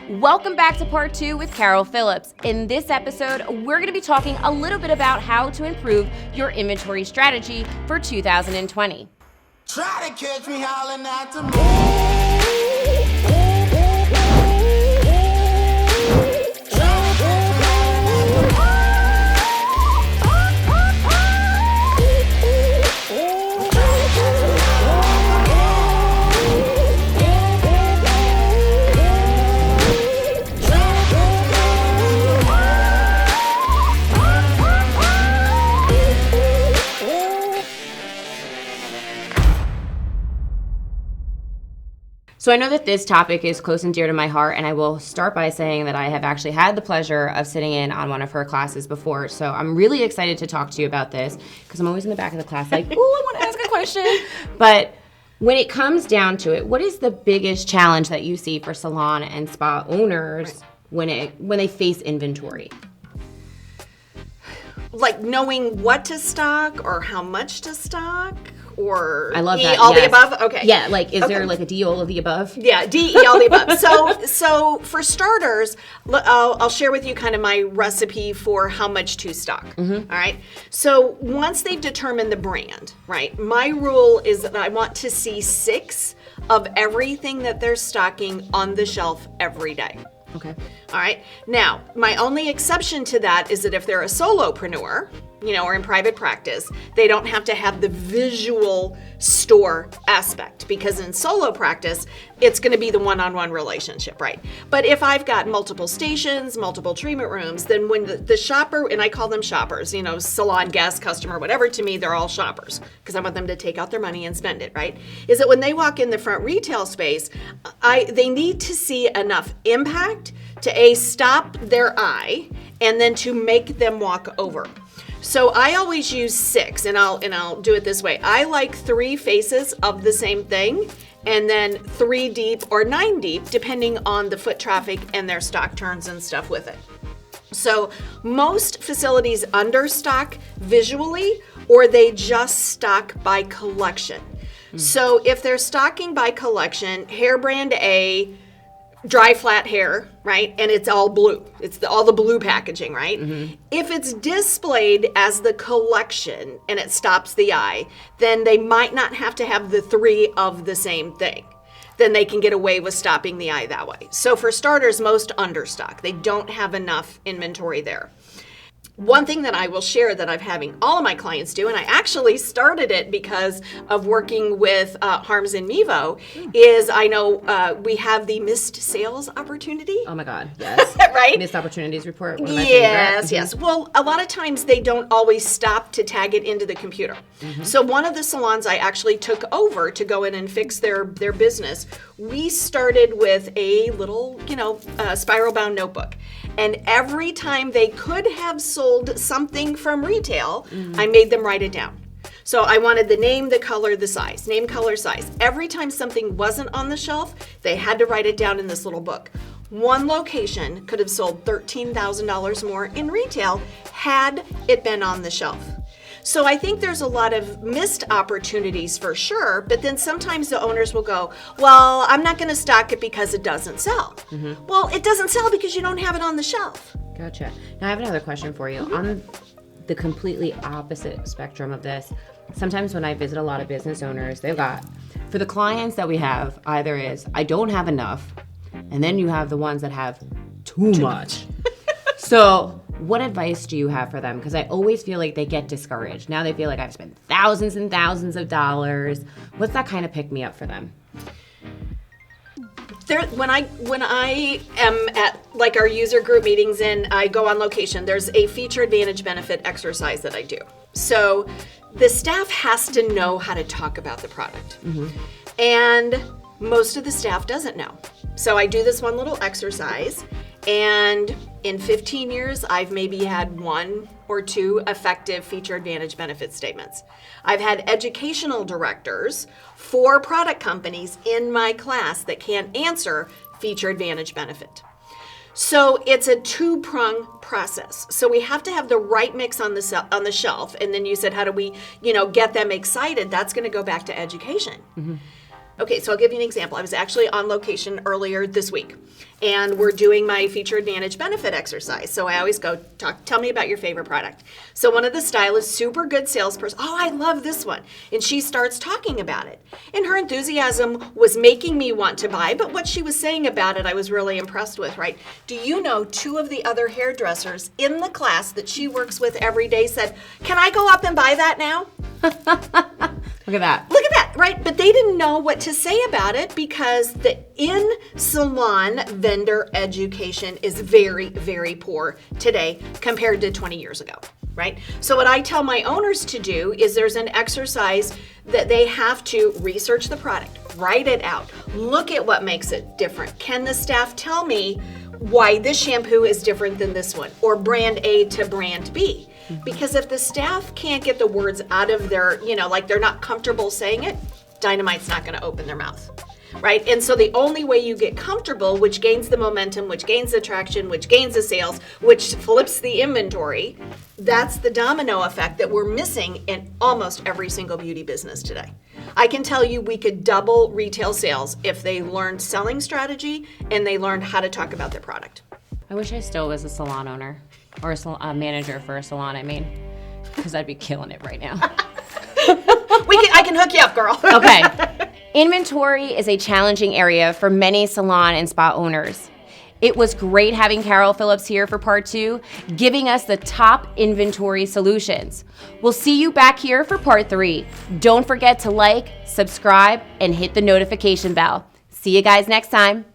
Welcome back to part 2 with Carol Phillips. In this episode, we're going to be talking a little bit about how to improve your inventory strategy for 2020. Try to catch me howling at the moon. So I know that this topic is close and dear to my heart, and I will start by saying that I have actually had the pleasure of sitting in on one of her classes before. So I'm really excited to talk to you about this because I'm always in the back of the class like, ooh, I want to ask a question. But when it comes down to it, what is the biggest challenge that you see for salon and spa owners when they face inventory? Like knowing what to stock or how much to stock? Or I love that. All the above? Okay. Yeah, like is there like a D all of the above? Yeah, D, E, all the above. So for starters, I'll share with you kind of my recipe for how much to stock. All right. So once they've determined the brand, right, my rule is that I want to see 6 of everything that they're stocking on the shelf every day. Okay. All right. Now, my only exception to that is that if they're a solopreneur, or in private practice, they don't have to have the visual store aspect because in solo practice, it's going to be the one-on-one relationship, right? But if I've got multiple stations, multiple treatment rooms, then when the shopper, and I call them shoppers, salon guest, customer, whatever, to me, they're all shoppers because I want them to take out their money and spend it, right? Is that when they walk in the front retail space, they need to see enough impact to stop their eye and then to make them walk over. So I always use 6, and I'll do it this way. I like 3 faces of the same thing, and then 3 deep or 9 deep, depending on the foot traffic and their stock turns and stuff with it. So most facilities understock visually, or they just stock by collection. So if they're stocking by collection, hair brand A, dry flat hair, right? And it's all blue. It's all the blue packaging, right? If it's displayed as the collection and it stops the eye, then they might not have to have the 3 of the same thing. Then they can get away with stopping the eye that way. So for starters, most understock. They don't have enough inventory there. One thing that I will share that I'm having all of my clients do, and I actually started it because of working with Harms and Meevo, is I know we have the missed sales opportunity. Oh my God, yes. Right? Missed opportunities report. One of my Yes, favorite. yes. Well, a lot of times they don't always stop to tag it into the computer. So one of the salons I actually took over to go in and fix their business, we started with a little, spiral bound notebook. And every time they could have sold something from retail, I made them write it down. So I wanted the name, the color, the size, name, color, size. Every time something wasn't on the shelf, they had to write it down in this little book. One location could have sold $13,000 more in retail had it been on the shelf. So I think there's a lot of missed opportunities for sure, but then sometimes the owners will go, well, I'm not going to stock it because it doesn't sell. Well, it doesn't sell because you don't have it on the shelf. Gotcha. Now I have another question for you. On the completely opposite spectrum of this, sometimes when I visit a lot of business owners, they've got, for the clients that we have, either is, I don't have enough, and then you have the ones that have too much. So what advice do you have for them? Because I always feel like they get discouraged. Now they feel like I've spent thousands and thousands of dollars. What's that kind of pick me up for them? When I am at like our user group meetings and I go on location, there's a feature advantage benefit exercise that I do. So the staff has to know how to talk about the product. And most of the staff doesn't know. So I do this one little exercise, and in 15 years, I've maybe had 1 or 2 effective feature advantage benefit statements. I've had educational directors for product companies in my class that can't answer feature advantage benefit. So it's a 2-prong process. So we have to have the right mix on the shelf. And then you said, how do we, get them excited? That's going to go back to education. Okay, so I'll give you an example. I was actually on location earlier this week, and we're doing my feature advantage benefit exercise. So I always go, tell me about your favorite product. So one of the stylists, super good salesperson, oh, I love this one. And she starts talking about it. And her enthusiasm was making me want to buy, but what she was saying about it, I was really impressed with, right? Do you know 2 of the other hairdressers in the class that she works with every day said, can I go up and buy that now? Look at that. Look at that, right? But they didn't know what to say about it because the in-salon vendor education is very, very poor today compared to 20 years ago, right? So what I tell my owners to do is there's an exercise that they have to research the product, write it out, look at what makes it different. Can the staff tell me why this shampoo is different than this one, or brand A to brand B? Because if the staff can't get the words out of their, like they're not comfortable saying it, Dynamite's not going to open their mouth, right? And so the only way you get comfortable, which gains the momentum, which gains the traction, which gains the sales, which flips the inventory, that's the domino effect that we're missing in almost every single beauty business today. I can tell you we could double retail sales if they learned selling strategy and they learned how to talk about their product. I wish I still was a salon owner or a manager for a salon, because I'd be killing it right now. I can hook you up, girl. Okay. Inventory is a challenging area for many salon and spa owners. It was great having Carol Phillips here for part 2, giving us the top inventory solutions. We'll see you back here for part 3. Don't forget to like, subscribe, and hit the notification bell. See you guys next time.